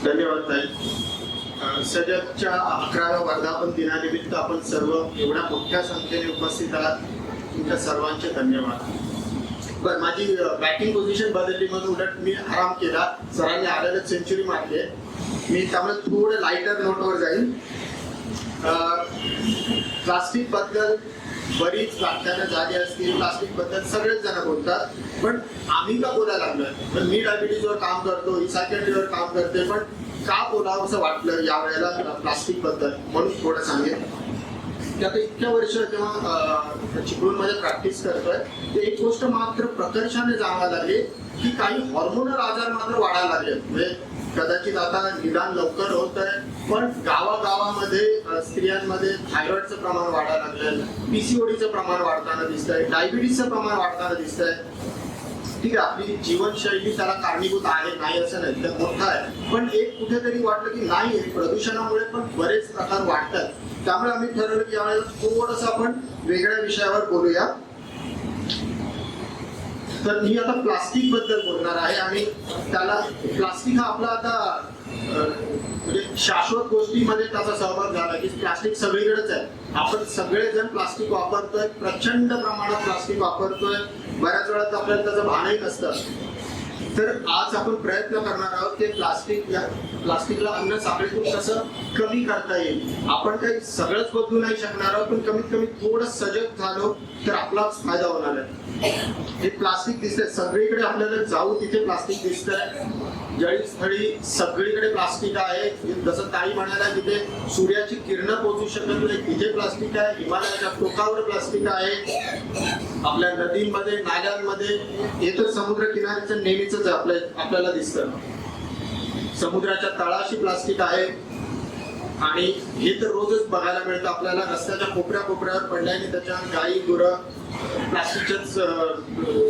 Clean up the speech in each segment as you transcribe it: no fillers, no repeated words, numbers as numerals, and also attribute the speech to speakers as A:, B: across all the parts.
A: धन्यवाद ताई. सजगच्या 11व्या वर्धापन दिनानिमित्त आपण सर्व एवढ्या मोठ्या संख्येने उपस्थित आहात. तुमच्या सर्वांचे धन्यवाद. बरं, माझी बॅटिंग पोझिशन बदलली म्हणून उलट मी आराम केला. सरांनी आलेलं सेंचुरी मारली. मी त्यामुळे थोडं लाईटर नोटवर जाईल. प्लास्टिक बद्दल बरीच व्याख्यानं झाली असतील. प्लास्टिक बद्दल सगळेच जण बोलतात, पण आम्ही का बोलायला लागलोय? पण मी डायबिटीजवर काम करतो, इसायकेट्रीवर काम करते, पण का बोलावं असं वाटलं यावेळेला प्लास्टिक बद्दल म्हणून थोडं सांगेन. की आता इतक्या वर्ष जेव्हा चिपळूणमध्ये प्रॅक्टिस करतोय, तर एक गोष्ट मात्र प्रकर्षाने जाणवायला लागली की काही हॉर्मोनल आजार मात्र वाढायला लागले. म्हणजे कदाचित आता निदान लवकर होत आहे, पण गावागावामध्ये स्त्रियांमध्ये थायरॉइडचं प्रमाण वाढायला लागलं, पीसीओडीचं प्रमाण वाढताना दिसतंय, डायबिटीसचं प्रमाण वाढताना दिसतंय. ठीक आहे, आपली जीवनशैली त्याला कारणीभूत आहे, नाही असं नाही, तर मोठा आहे. पण एक कुठेतरी वाटलं की नाही, प्रदूषणामुळे पण बरेच प्रकार वाढतात. त्यामुळे आम्ही ठरवलं की यावेळेला थोडंसं आपण वेगळ्या विषयावर बोलूया. तर मी आता प्लास्टिक बद्दल बोलणार आहे. आणि त्याला प्लास्टिक हा आपला आता म्हणजे शाश्वत गोष्टीमध्ये त्याचा सहभाग झाला की प्लास्टिक सगळीकडेच आहे. आपण सगळेजण प्लास्टिक वापरतोय, प्रचंड प्रमाणात प्लास्टिक वापरतोय. बऱ्याच वेळा तर आपल्याला त्याचं भानही नसतं. तर आज आपण प्रयत्न करणार आहोत की प्लास्टिकला अन्न साखळीतून कसं कमी करता येईल. आपण काही सगळंच बदलू नाही शकणार आहोत, पण कमीत कमी थोडं सजग झालो तर आपलाच फायदा होणार आहे. हे प्लास्टिक दिसतंय सगळीकडे, आपल्याला जाऊ तिथे प्लास्टिक दिसतंय. जळीस्थळी सगळीकडे प्लास्टिक आहे. जसं ताई म्हणाला, तिथे सूर्याची किरणं पोहोचू शकत नाही तिथे प्लास्टिक आहे. हिमालयाच्या टोकावर प्लास्टिक आहे. आपल्या नदींमध्ये, नाल्यांमध्ये, हे तर समुद्र किनाऱ्याचं नेहमीच आपल्याला दिसतं. समुद्राच्या तळाशी प्लास्टिक आहे. आणि हे तर रोजच बघायला मिळतं आपल्याला. रस्त्याच्या कोपऱ्या कोपऱ्यावर पडल्याने त्याच्या गायी गुरं प्लास्टिकचंच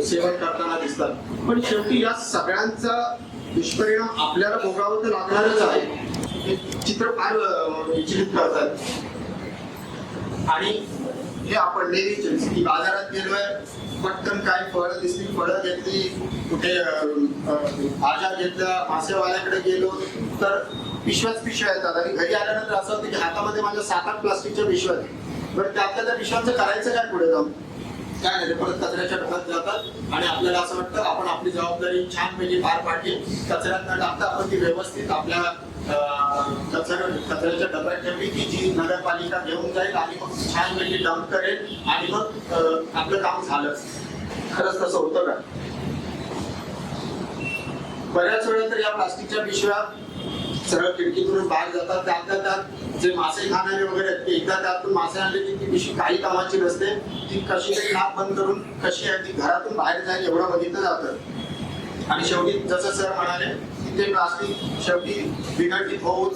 A: सेवन करताना दिसतात. पण शेवटी या सगळ्यांचा दुष्परिणाम आपल्याला भोगावं तर लागणारच आहे. हे चित्र फार विचलित करतात. आणि हे आपण नेहमीच की बाजारात गेलोय, पटकन काय फळं दिसली, फळं घेतली, कुठे भाज्या घेतल्या, मासेवाल्याकडे गेलो तर पिशव्या येतात. आणि घरी आल्यानंतर असं होतं की हातामध्ये माझ्या 7-8 प्लास्टिकच्या पिशव्या. बरं, त्या पिशव्यांचं करायचं काय पुढे जाऊन? काय नाही, परत कचऱ्याच्या डब्यात जातात. आणि आपल्याला असं वाटतं आपण आपली जबाबदारी छानपैकी पार पाडली. कचऱ्यात न टाकता आपण ती व्यवस्थित आपल्या कचऱ्याच्या डब्यात ठेवली की जी नगरपालिका घेऊन जाईल आणि मग छानपैकी डंप करेल आणि मग आपलं काम झालं. खरंच तसं होतं का? बऱ्याच वेळा तर या प्लास्टिकच्या पिशव्या सरळ खिडकीतून बाहेर जातात. त्यात जे मासे खाणारे वगैरे आहेत, एकदा त्यातून मासे आणले की ती पिशवी काही कामाची नसते. ती कशी तरी नाक बंद करून कशी आहे ती घरातून बाहेर जाईल एवढं बघितलं जातं. आणि शेवटी जसं सर म्हणाले, ते प्लास्टिक शेवटी विघटित होऊन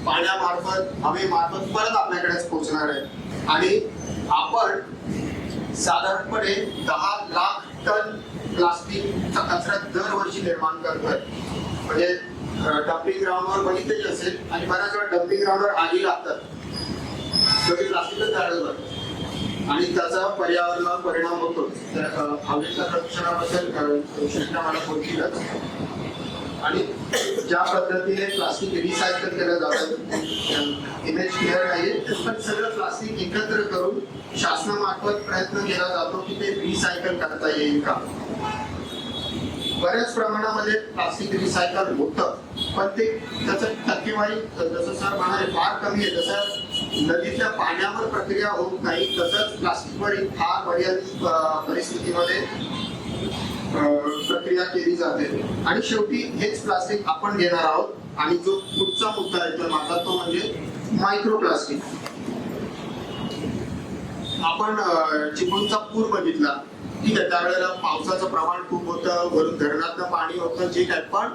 A: पाण्यामार्फत, हवेमार्फत परत आपल्याकडेच पोहोचणार आहे. आणि आपण साधारणपणे 10 लाख टन प्लास्टिकचा कचरा दरवर्षी निर्माण करतोय. म्हणजे डम्पिंग ग्राउंडवर बघितलेली असेल. आणि बऱ्याच वेळा डम्पिंग ग्राउंडवर आगी लागतात, शेवटी प्लास्टिकच जाळलं जातं आणि त्याचा पर्यावरणावर परिणाम होतो. तर हवेच्या प्रदूषणाबद्दल कृष्णा मला बोलतीलच. आणि ज्या पद्धतीने प्लास्टिक रिसायकल केलं जातं, इमेज क्लिअर नाहीये, पण सगळं प्लास्टिक एकत्र करून शासनामार्फत प्रयत्न केला जातो की ते रिसायकल करता येईल का. बऱ्याच प्रमाणामध्ये प्लास्टिक रिसायकल होतं, पण ते त्याचं टक्केवारी जसं सर म्हणाले फार कमी आहे. जसं नदीतल्या पाण्यावर प्रक्रिया होत नाही, तसंच प्लास्टिकवर फार मर्यादित परिस्थितीमध्ये प्रक्रिया केली जाते. आणि शेवटी हेच प्लास्टिक आपण घेणार आहोत. आणि जो पुढचा मुद्दा आहे तर माझा तो म्हणजे मायक्रोप्लास्टिक. आपण चिपळूणचा पूर बघितला, ठीक आहे, त्यावेळेला पावसाचं प्रमाण खूप होतं, वरून धरणातलं पाणी होतं, ठीक आहे, पण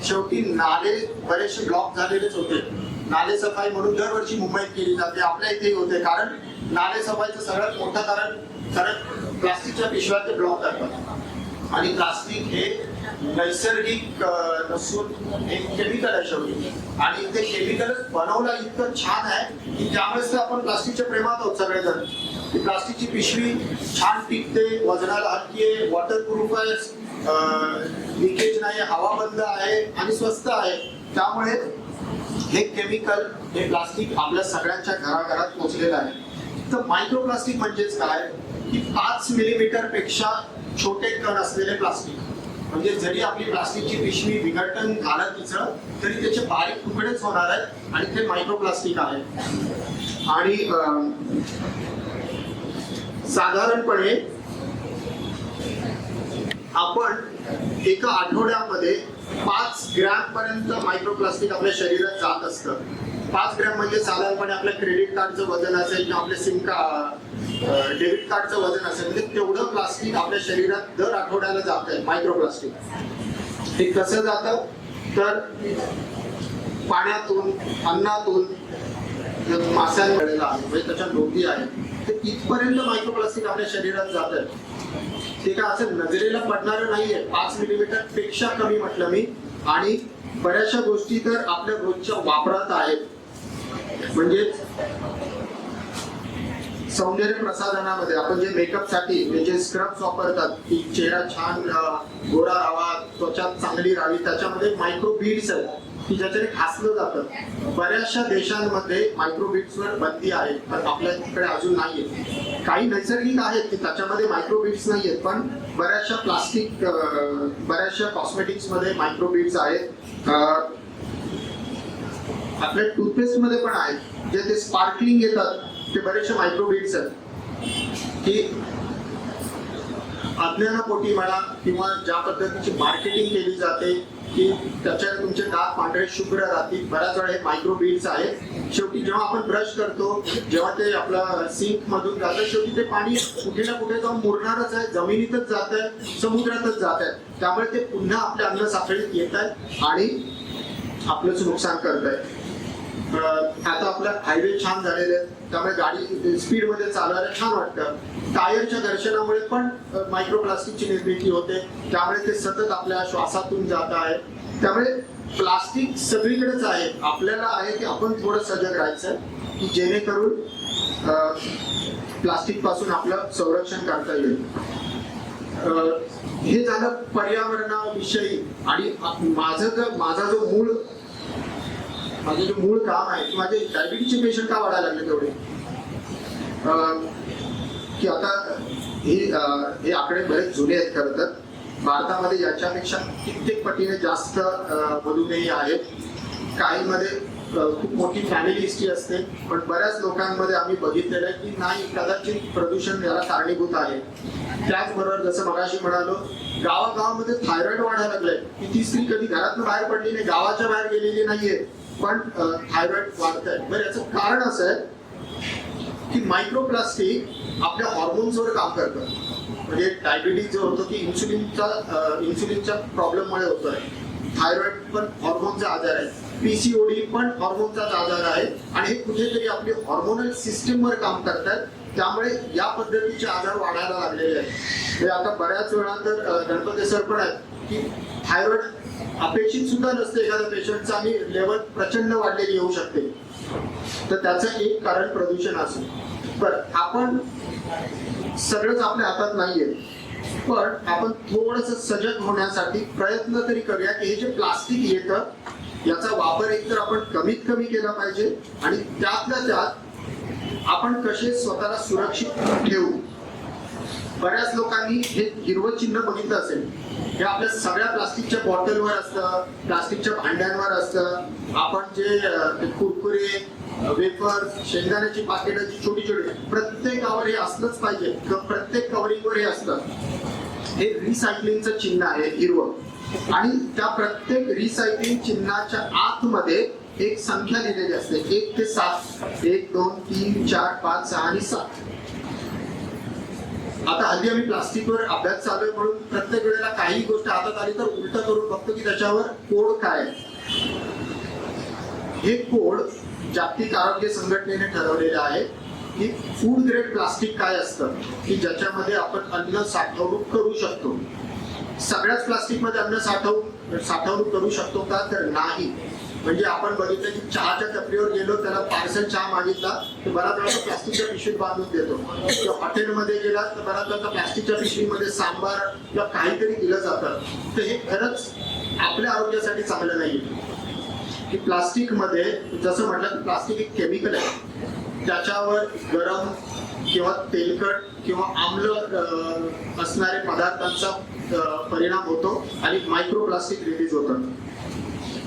A: शेवटी नाले बरेचसे ब्लॉक झालेलेच होते. नाले सफाई म्हणून दरवर्षी मुंबईत केली जाते, आपल्या इथेही होते. कारण नाले सफाईचं सगळ्यात मोठं कारण प्लास्टिकच्या पिशव्या ते ब्लॉक करतात. आणि प्लास्टिक हे नैसर्गिक नसून एक केमिकल आहे शेवटी. आणि ते केमिकलच बनवलं इतकं छान आहे की त्यामुळेच तर आपण प्लास्टिकच्या प्रेमात आहोत सगळेजण. प्लास्टिकची पिशवी छान टिकते, वजनाला हलकी आहे, वॉटरप्रूफ आहे, लिकेज नाही, हवा बंद आहे आणि स्वस्त आहे. त्यामुळे हे केमिकल, हे प्लास्टिक आपल्या सगळ्यांच्या घराघरात पोहोचलेलं आहे. तर मायक्रोप्लास्टिक म्हणजेच काय की 5 मिलीमीटर पेक्षा छोटे कण असलेले प्लास्टिक. म्हणजे जरी आपली प्लास्टिकची पिशवी विघटन झालं तिचं तरी त्याचे बारीक तुकडेच होणार आहेत आणि ते मायक्रोप्लास्टिक आहे. आणि साधारणपणे आपण एका आठवड्यामध्ये 5 ग्रॅम पर्यंत मायक्रोप्लास्टिक आपल्या शरीरात जात असतं. 5 ग्रॅम म्हणजे साधारणपणे आपल्या क्रेडिट कार्डचं वजन असेल किंवा आपल्या डेबिट कार्डचं वजन असेल, म्हणजे तेवढं प्लास्टिक आपल्या शरीरात दर आठवड्याला जात आहे मायक्रोप्लास्टिक. हे कसं जातं तर पाण्यातून, अन्नातून, माशांकडे म्हणजे त्याच्या नोंदी आहेत, ते इथपर्यंत मायक्रोप्लास्टिक आपल्या शरीरात जात आहे. ते काय असं नजरेला पडणारं नाहीये. 5 मिलीमीटर पेक्षा कमी म्हटलं मी. आणि बऱ्याचशा गोष्टी तर आपल्या रोजच्या वापरात आहेत. म्हणजे सौंदर्य प्रसाधनामध्ये आपण जे मेकअप साठी जे स्क्रब्स वापरतात की चेहरा छान गोरा राहावा, त्वचा चांगली राहावी, त्याच्यामध्ये मायक्रो बीड्स आहेत की ज्याच्याने घासलं जातं. बऱ्याचशा देशांमध्ये मायक्रो बीड्सवर बंदी आहे, पण आपल्या तिकडे अजून नाहीये. काही नैसर्गिक आहेत की त्याच्यामध्ये मायक्रो बीड्स नाहीयेत, पण बऱ्याचशा प्लास्टिक, बऱ्याचशा कॉस्मेटिक्स मध्ये मायक्रो बीड्स आहेत. आपल्या टूथपेस्ट मध्ये पण आहेत जे ते स्पार्कलिंग येतात, ते बरेचसे मायक्रो बीड्स आहेत की अज्ञानापोटी म्हणा किंवा ज्या पद्धतीची मार्केटिंग केली जाते की त्याच्याने तुमचे दात पांढरे शुभ्र राहतील, बऱ्याच वेळा हे मायक्रो बीड्स आहेत. शेवटी जेव्हा आपण ब्रश करतो, जेव्हा ते आपला सिंक मधून जातं, शेवटी ते पाणी कुठे ना कुठे जाऊन मुरणारच आहे, जमिनीतच जात आहे, समुद्रातच जात आहे. त्यामुळे ते पुन्हा आपल्या अन्न साखळीत येत आहे आणि आपलंच नुकसान करत आहे. आता आपला हायवे छान झालेले आहेत, त्यामुळे गाडी स्पीड मध्ये चालवायला छान वाटतं. टायरच्या घर्षणामुळे पण मायक्रोप्लास्टिकची निर्मिती होते, त्यामुळे ते सतत आपल्या श्वासातून जात आहे. त्यामुळे प्लास्टिक सगळीकडेच आहे. आपल्याला आहे की आपण थोडं सजग राहायचं की जेणेकरून प्लास्टिक पासून आपलं संरक्षण करता येईल. हे झालं पर्यावरणाविषयी. आणि माझा जो मूळ काम आहे की माझे डायबिटीजचे पेशंट का वाढायला लागले तेवढे, की आता हे आकडे बरेच जुने आहेत. खरं तर भारतामध्ये याच्यापेक्षा कित्येक पटीने जास्त मधुमेही आहेत. काहींमध्ये खूप मोठी फॅमिली हिस्ट्री असते, पण बऱ्याच लोकांमध्ये आम्ही बघितलेलं आहे की नाही, कदाचित प्रदूषण याला कारणीभूत आहे. त्याचबरोबर जसं मगाशी म्हणालो, गावागावामध्ये थायरॉइड वाढायला लागलंय. की ती स्त्री कधी घरातून बाहेर पडली नाही, गावाच्या बाहेर गेलेली नाहीये, पण थायरॉइड वाढत आहे. बरं, याचं कारण असं आहे की मायक्रोप्लास्टिक आपल्या हॉर्मोन्सवर काम करतं. म्हणजे डायबिटीज जो होतो की इन्सुलिनच्या प्रॉब्लेममुळे होतोय. थायरॉइड पण हॉर्मोनचा आजार आहे. पीसीओडी पण हॉर्मोनचाच आजार आहे. आणि हे कुठेतरी आपली हॉर्मोनल सिस्टीमवर काम करतात. त्यामुळे या पद्धतीचे आजार वाढायला लागलेले आहेत. हे आता बऱ्याच वेळा तर गणपती सर पण आहेत की थायरॉइड अपेक्षित सुद्धा नसते एखाद्या पेशंटचा आणि लेवल प्रचंड वाढलेली येऊ शकते. तर त्याचं एक कारण प्रदूषण असेल. पण आपण सगळंच आपल्या हातात नाहीये, पण आपण थोडंसं सजग होण्यासाठी प्रयत्न तरी करूया की हे जे प्लास्टिक येतं याचा वापर एकतर आपण कमीत कमी केला पाहिजे आणि त्यातल्या त्यात आपण कसे स्वतःला सुरक्षित ठेवू. बऱ्याच लोकांनी हे हिरवं चिन्ह बघितलं असेल. हे आपल्या सगळ्या प्लास्टिकच्या बॉटलवर असतं, प्लास्टिकच्या भांड्यांवर असतं. आपण जे कुरकुरे, वेफर, शेंगदाण्याची पाकिटाची छोटी छोटी, प्रत्येकावर हे असलंच पाहिजे. प्रत्येक कव्हरिंगवर हे असतं. हे रिसायकलिंगचं चिन्ह आहे हिरवं. आणि त्या प्रत्येक रिसायकलिंग चिन्हाच्या आतमध्ये एक संख्या दिलेली असते, 1 ते 7. 1, 2, 3, 4, 5, 6 आणि 7. आता हल्ली आम्ही प्लास्टिकवर अभ्यास चालू आहे म्हणून प्रत्येक वेळेला काही गोष्ट हातात आली तर उलट करून बघतो की त्याच्यावर कोड काय आहे. हे कोड जागतिक आरोग्य संघटनेने ठरवलेले आहे की फूड ग्रेड प्लास्टिक काय असतं की ज्याच्यामध्ये आपण अन्न साठवणूक करू शकतो. सगळ्याच प्लास्टिक मध्ये अन्न साठवणूक करू शकतो का, तर नाही. म्हणजे आपण बघितलं की चहाच्या टपरीवर गेलो, त्याला पार्सल चहा मागितला तर बराच वेळा प्लास्टिकच्या पिशवीत बांधून देतो. किंवा हॉटेलमध्ये गेला तर बराच वेळा प्लास्टिकच्या पिशवीमध्ये सांबार किंवा काहीतरी दिलं जातं. तर हे खरंच आपल्या आरोग्यासाठी चांगलं नाही. की प्लास्टिकमध्ये जसं म्हटलं की प्लास्टिक एक केमिकल आहे, त्याच्यावर गरम किंवा तेलकट किंवा आम्ल असणारे पदार्थांचा परिणाम होतो आणि मायक्रोप्लास्टिक रिलीज होतं.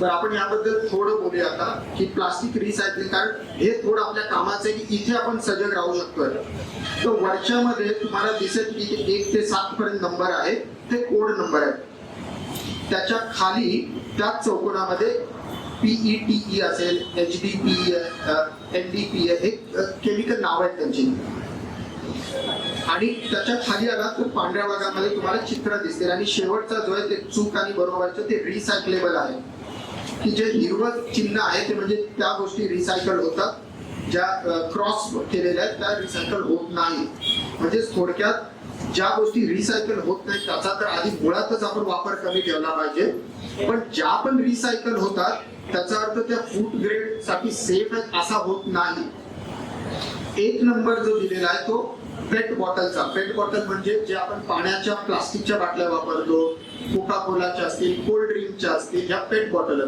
A: तर आपण याबद्दल थोडं बोलूया आता की प्लास्टिक रिसायकलिंग, कारण हे थोडं आपल्या कामाचं आहे की इथे आपण सजग राहू शकतोय. तर वरच्यामध्ये तुम्हाला दिसेल की 1 ते 7 पर्यंत नंबर आहे, ते कोड नंबर आहेत. त्याच्या खाली त्याच चौकोनामध्ये PETE असेल, HDPE, NDPE हे केमिकल नाव आहेत त्यांची. आणि त्याच्या खाली आला तर पांढऱ्या भागामध्ये तुम्हाला चित्र दिसतील आणि शेवटचा जो आहे ते चूक आणि बरोबरचं ते रिसायकलेबल आहे, की जे हिरवं चिन्ह आहे ते म्हणजे त्या गोष्टी रिसायकल होतात, ज्या क्रॉस केलेल्या आहेत त्या रिसायकल होत नाही. म्हणजे थोडक्यात ज्या गोष्टी रिसायकल होत नाही त्याचा तर आधी मुळातच आपण वापर कमी ठेवला पाहिजे, पण ज्या पण रिसायकल होतात त्याचा अर्थ त्या फूड ग्रेड साठी सेफ आहेत असा होत नाही. 1 नंबर जो दिलेला आहे तो पेट बॉटलचा. पेट बॉटल म्हणजे जे आपण पाण्याच्या प्लास्टिकच्या बाटल्या वापरतो, कोका कोलाच्या असतील, कोल्ड ड्रिंकच्या असतील, या पेट बॉटल.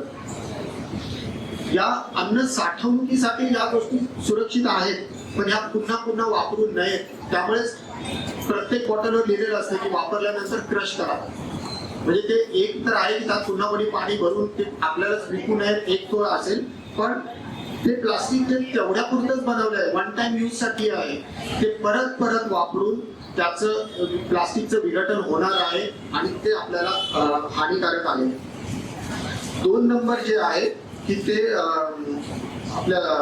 A: या अन्न साठवणुकीसाठी या गोष्टी सुरक्षित आहेत, पण ह्या पुन्हा पुन्हा वापरू नयेत. त्यामुळे प्रत्येक बॉटलवर लिहिलेलं असतं की वापरल्यानंतर क्रश करा. म्हणजे ते एक तर आहे की त्यात पुन्हा कोणी पाणी भरून ते आपल्यालाच विकू नये, एक तो असेल, पण ते प्लास्टिक ते तेवढ्या पुरतच बनवलंय, 1 टाइम यूज साठी आहे. ते परत परत वापरून त्याचं प्लास्टिकचं विघटन होणार आहे आणि ते आपल्याला हानिकारक आहे. 2 नंबर जे आहे की ते आपल्याला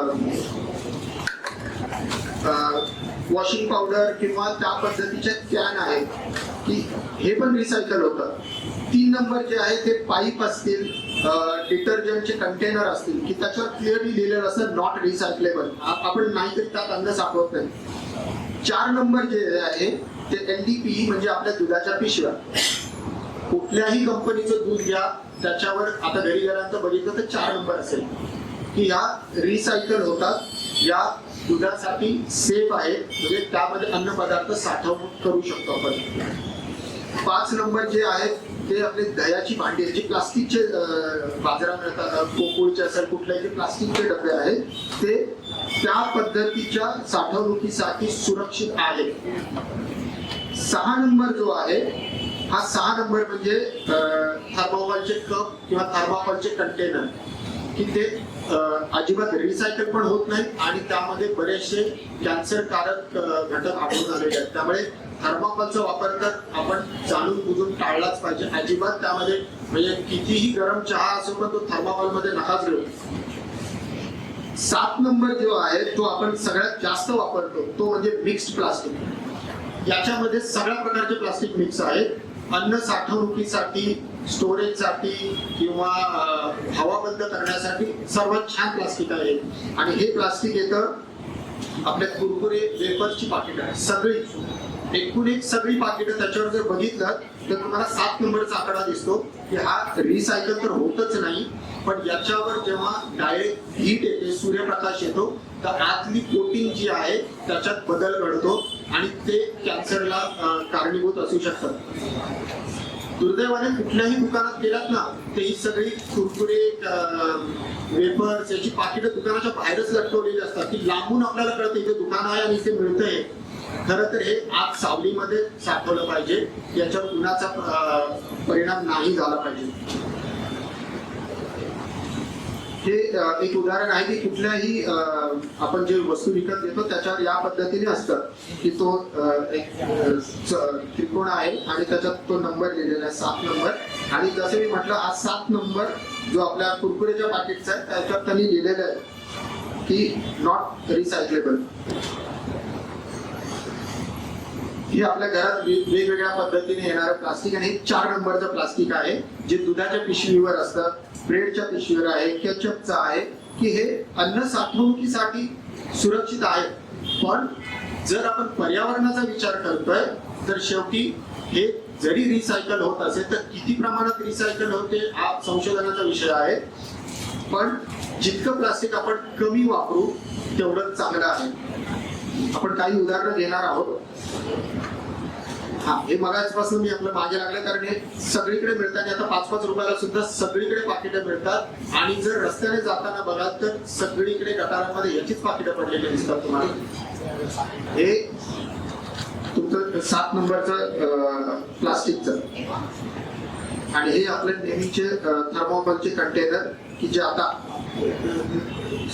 A: वॉशिंग पावडर किंवा त्या पद्धतीच्या कॅन आहेत की हे पण रिसायकल होतं. 3 नंबर जे आहे ते पाईप असतील, डिटर्जंटचे कंटेनर असतील की त्याच्यावर क्लिअरली लिहिलेलं असतं नॉट रिसायकलेबल, आपण नाहीतरी त्यात अन्न साठवत नाही. 4 नंबर जे आहे ते NDPE म्हणजे आपल्या दुधाच्या पिशव्या. कुठल्याही कंपनीचं दूध घ्या, त्याच्यावर आता घरी गेल्यानंतर बघितलं तर 4 नंबर असेल की ह्या रिसायकल होतात, या दुधासाठी सेफ आहे, म्हणजे त्यामध्ये अन्न पदार्थ साठवणूक करू शकतो आपण. 5 नंबर जे आहेत ते आपले दह्याची भांडी जी प्लास्टिकचे बाजारात मिळतात, कोकुळचे असेल कुठल्याही जे प्लास्टिकचे डबे आहेत ते त्या पद्धतीच्या साठवणुकीसाठी सुरक्षित आहे. 6 नंबर जो आहे हा 6 नंबर म्हणजे थर्माकोलचे कप किंवा थर्माकोलचे कंटेनर की ते अजिबात रिसायकल पण होत नाही आणि त्यामध्ये बरेचसे कॅन्सरकारक घटक आढळून आलेले आहेत. त्यामुळे थर्माकोलचा वापर तर आपण जाणून बुजून टाळलाच पाहिजे. अजिबात त्यामध्ये म्हणजे कितीही गरम चहा असो पण तो थर्माकोल मध्ये नकाच घेऊ. 7 नंबर जो आहे तो आपण सगळ्यात जास्त वापरतो तो म्हणजे मिक्स्ड प्लास्टिक. याच्यामध्ये सगळ्या प्रकारचे प्लास्टिक मिक्स आहेत. अन्न साठवणुकीसाठी, स्टोरेजसाठी किंवा हवा बंद करण्यासाठी सर्वात छान प्लास्टिक आहे. आणि हे प्लास्टिक येतं आपल्या कुरकुरे वेफर्सची पाकिट आहे सगळी, एकूण एक सगळी पाकिटं. त्याच्यावर जर बघितलं तर तुम्हाला 7 नंबरचा आकडा दिसतो की हा रिसायकल तर होतच नाही, पण याच्यावर जेव्हा डायरेक्ट हीट येते, सूर्यप्रकाश येतो, तर आतली कोटिंग जी आहे त्याच्यात बदल घडतो आणि ते कॅन्सरला कारणीभूत असू शकतात. दुर्दैवाने कुठल्याही दुकानात गेलात ना ते ही सगळी कुरकुरे वेफर्स याची पाकिटं दुकानाच्या बाहेरच लटकवलेली असतात की लांबून आपल्याला कळतं इथे दुकान आहे आणि इथे मिळतंय. खरं तर हे आत सावलीमध्ये साठवलं पाहिजे, याच्यावर उन्हाचा परिणाम नाही झाला पाहिजे. हे एक उदाहरण आहे की कुठल्याही आपण जे वस्तू विकत घेतो त्याच्यावर या पद्धतीने असतं की तो एक त्रिकोण आहे आणि त्याच्यात तो नंबर लिहिलेला आहे 7 नंबर. आणि जसं मी म्हटलं हा 7 नंबर जो आपल्या कुरकुरेच्या पॅकेटचा आहे त्याच्यावर त्यांनी लिहिलेलं आहे की नॉट रिसायकलेबल. हे आपल्या घरात वेगवेगळ्या पद्धतीने येणारं प्लास्टिक आणि हे 4 नंबरचं प्लास्टिक आहे जे दुधाच्या पिशवीवर असतं, ब्रेडच्या पिशवीवर आहे, केचपचं आहे की हे अन्न साठवणुकीसाठी सुरक्षित आहे. पण जर आपण पर्यावरणाचा विचार करतोय तर शेवटी हे जरी रिसायकल होत असेल तर किती प्रमाणात रिसायकल होते हा संशोधनाचा विषय आहे. पण जितकं प्लास्टिक आपण कमी वापरू तेवढं चांगलं आहे. आपण काही उदाहरणं घेणार आहोत. हा, हे मगाचपासून मी आपलं मागे लागलं, कारण हे सगळीकडे मिळतात आणि आता 5-5 रुपयाला सुद्धा सगळीकडे पाकिटं मिळतात. आणि जर रस्त्याने जाताना बघाल तर सगळीकडे गटारांमध्ये याचीच पाकिटं पडलेली दिसतात तुम्हाला. हे तुमचं 7 नंबरचं प्लास्टिकचं, आणि हे आपले नेहमीचे थर्मोकोलचे कंटेनर की जे आता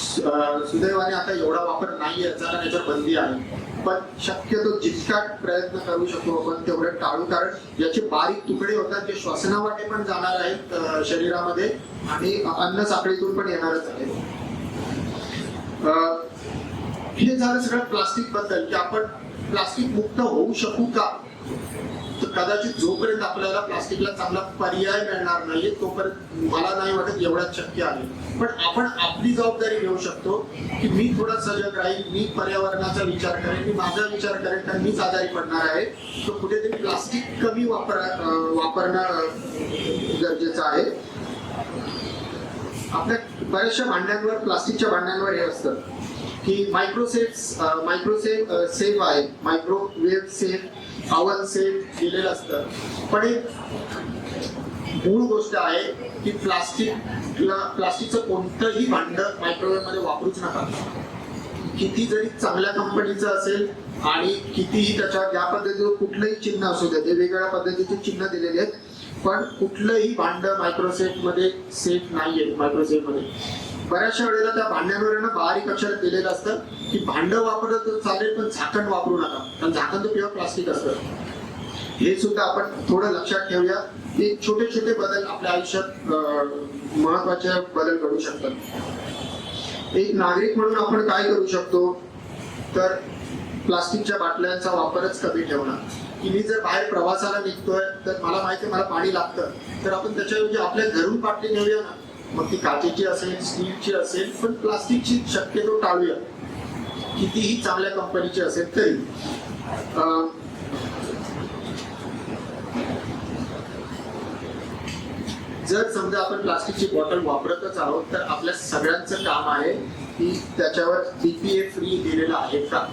A: सुदैवाने आता एवढा वापर नाही याचा, कारण याच्यावर बंदी आहे. पण शक्यतो जितका प्रयत्न करू शकतो आपण तेवढं टाळू, कारण याचे बारीक तुकडे होतात जे श्वसनावाटे पण जाणार आहेत शरीरामध्ये आणि अन्न साखळीतून पण येणारच आहे. हे झालं सगळं प्लास्टिक बद्दल की आपण प्लास्टिक मुक्त होऊ शकू का. तर कदाचित जोपर्यंत आपल्याला प्लास्टिकला चांगला पर्याय मिळणार नाही तोपर्यंत मला नाही वाटत एवढ्याच शक्य आहे. पण आपण आपली जबाबदारी घेऊ शकतो की मी थोडा सजग राहील, मी पर्यावरणाचा विचार करेन, मी माझा विचार करेन, कारण मीच आजारी पडणार आहे. तो कुठेतरी प्लास्टिक कमी वापरणं गरजेचं आहे. आपल्या बऱ्याचशा भांड्यांवर, प्लास्टिकच्या भांड्यांवर हे असतं की मायक्रोसेफ सेफ आहे, मायक्रोवेव्ह सेफ, ओव्हन सेफ दिलेलं असतं. पण एक मूळ गोष्ट आहे की प्लास्टिकचं कोणतंही भांड मायक्रोवेव्ह मध्ये वापरूच नका. किती जरी चांगल्या कंपनीचं असेल आणि कितीही त्याच्यावर या पद्धतीचं कुठलंही चिन्ह असू दे, वेगवेगळ्या पद्धतीचे चिन्ह दिलेले आहेत, पण कुठलंही भांड मायक्रोसेफ मध्ये सेफ नाहीये. मायक्रोसेफ मध्ये बऱ्याचशा वेळेला त्या भांड्यांवर ना बारीक अक्षरात दिलेलं असतं की भांड वापरलं तर चालेल पण झाकण वापरू नका, कारण झाकण तर प्युअर प्लास्टिक असतं. हे सुद्धा आपण थोडं लक्षात ठेवूया. हे छोटे छोटे बदल आपल्या आयुष्यात महत्वाचे बदल घडू शकतात. एक नागरिक म्हणून आपण काय करू शकतो तर प्लास्टिकच्या बाटल्यांचा वापरच कमी ठेवणं. की मी जर बाहेर प्रवासाला निघतोय तर मला माहिती आहे मला पाणी लागतं, तर आपण त्याच्याऐवजी आपल्या घरून बाटली नेऊया ना. मग ती काचेची असेल, स्टीलची असेल, पण प्लास्टिकची शक्यतो टाळूया, कितीही चांगल्या कंपनीची असेल तरी. जर समजा आपण प्लास्टिकची बॉटल वापरतच आहोत तर आपल्या सगळ्यांचं काम आहे की त्याच्यावर BPA फ्री दिलेलं आहे का.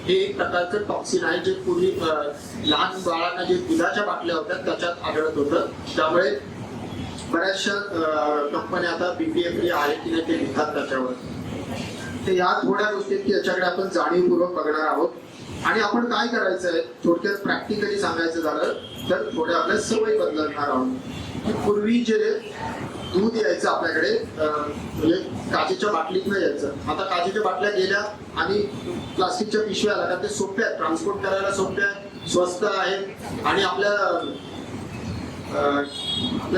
A: हे एक प्रकारचं टॉक्सिन आहे जे पूर्वी लहान बाळांना जे दुधाच्या बाटल्या होत्या त्याच्यात आढळत होतं. त्यामुळे बऱ्याचशा कंपन्या आता BPA फ्री आहे की नाही ते लिहितात त्याच्यावर. तर या थोड्या गोष्टी की याच्याकडे आपण जाणीवपूर्वक बघणार आहोत. आणि आपण काय करायचं आहे थोडक्यात प्रॅक्टिकली सांगायचं झालं तर थोड्या आपल्या सवयी बदलणार आहोत. पूर्वी जे दूध यायचं आपल्याकडे म्हणजे काचेच्या बाटलीतनं यायचं, आता काचेच्या बाटल्या गेल्या आणि प्लास्टिकच्या पिशव्या आल्या, कारण ते सोप्या आहेत, ट्रान्सपोर्ट करायला सोप्या आहेत, स्वस्त आहेत. आणि आपल्या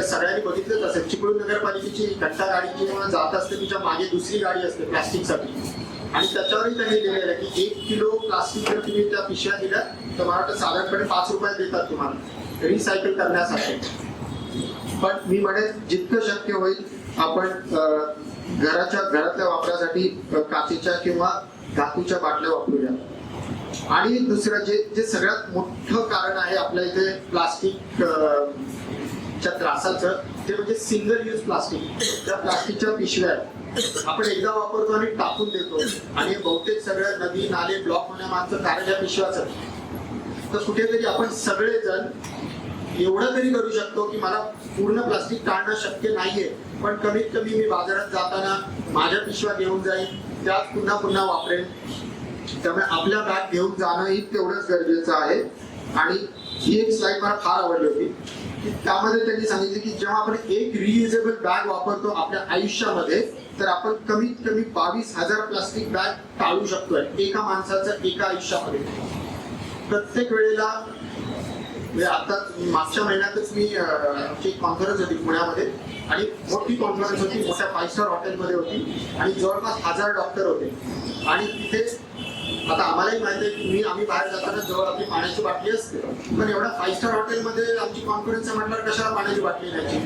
A: सगळ्यांनी बघितलंच असेल चिपळूण नगरपालिकेची घंटा गाडी जेव्हा जात असते तिच्या मागे दुसरी गाडी असते प्लास्टिकसाठी, आणि त्याच्यावरही त्यांनी दिलेलं आहे की 1 किलो प्लास्टिक जर तुम्ही त्या पिशव्या दिल्या तर मला वाटतं साधारणपणे 5 रुपये देतात तुम्हाला रिसायकल करण्यासाठी. पण मी म्हणेन जितकं शक्य होईल आपण घरातल्या वापरासाठी काचेच्या किंवा धातूच्या बाटल्या वापरूया. आणि दुसरं जे सगळ्यात मोठं कारण आहे आपल्या इथे प्लास्टिकच्या त्रासाचं ते म्हणजे सिंगल यूज प्लास्टिक. त्या प्लास्टिकच्या पिशव्या आपण एकदा वापरतो आणि टाकून देतो, आणि बहुतेक सगळ्या नदी नाले ब्लॉक होण्यामागचं कारण या पिशव्याचं. तर कुठेतरी आपण सगळेजण एवढं तरी करू शकतो की मला पूर्ण प्लास्टिक टाळणं शक्य नाहीये, पण कमीत कमी मी बाजारात जाताना माझ्या पिशव्या घेऊन जाईन, त्यात पुन्हा पुन्हा वापरेन. त्यामुळे आपल्या बॅग घेऊन जाणंही तेवढंच गरजेचं आहे. आणि ही एक स्लाइड मला फार आवडली होती की त्यामध्ये त्यांनी सांगितलं की जेव्हा आपण एक रियुजेबल बॅग वापरतो आपल्या आयुष्यामध्ये तर आपण कमीत कमी 22,000 प्लास्टिक बॅग टाळू शकतोय एका माणसाचं एका आयुष्यामध्ये. प्रत्येक वेळेला आता मागच्या महिन्यातच मी आमची एक कॉन्फरन्स होती पुण्यामध्ये, आणि मोठी कॉन्फरन्स होती, मोठ्या 5 स्टार हॉटेलमध्ये होती, आणि जवळपास 1000 डॉक्टर होते. आणि तिथे आता आम्हालाही माहिती आहे की आम्ही बाहेर जाताना जवळ आपली पाण्याची बाटली असते, पण एवढ्या 5 स्टार हॉटेलमध्ये आमची कॉन्फरन्स म्हटल्यावर कशाला पाण्याची बाटली न्यायची.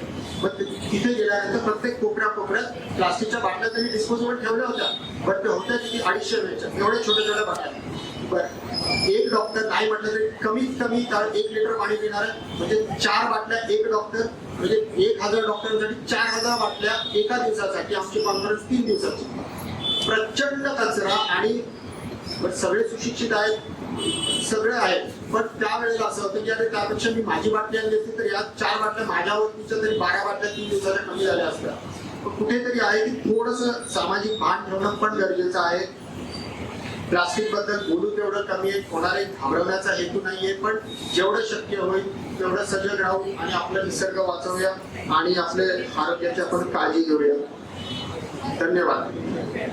A: पण तिथे गेल्यानंतर प्रत्येक कोपऱ्यात प्लास्टिकच्या बाटल्या त्यांनी डिस्पोजेबल ठेवल्या होत्या, पण ते होत्या किती 250 वेळच्या एवढ्या छोट्या छोट्या बाटल्या. बरं, एक डॉक्टर नाही म्हटलं तरी कमीत कमी 1 लिटर पाणी पिणार आहे, म्हणजे 4 बाटल्या एक डॉक्टर, म्हणजे 1000 डॉक्टरांसाठी 4000 बाटल्या एका दिवसासाठी. आमची कॉन्फरन्स 3 दिवसाची. प्रचंड कचरा. आणि सगळे सुशिक्षित आहेत, सगळं आहे, पण त्यावेळेला असं होतं की अरे त्यापेक्षा मी माझी बाटली आणली असती तर या 4 बाटल्या माझ्या वरतीच्या तरी 12 बाटल्या 3 दिवसाच्या कमी झाल्या असत्या. कुठेतरी आहे की थोडस सामाजिक भान ठेवणं पण गरजेचं आहे. प्लास्टिक बद्दल बोलू तेवढं कमी आहे, कोणालाही घाबरवण्याचा हेतू नाहीये, पण जेवढं शक्य होईल तेवढं सजग राहू आणि आपला निसर्ग वाचवूया आणि आपल्या आरोग्याची आपण काळजी घेऊया. धन्यवाद.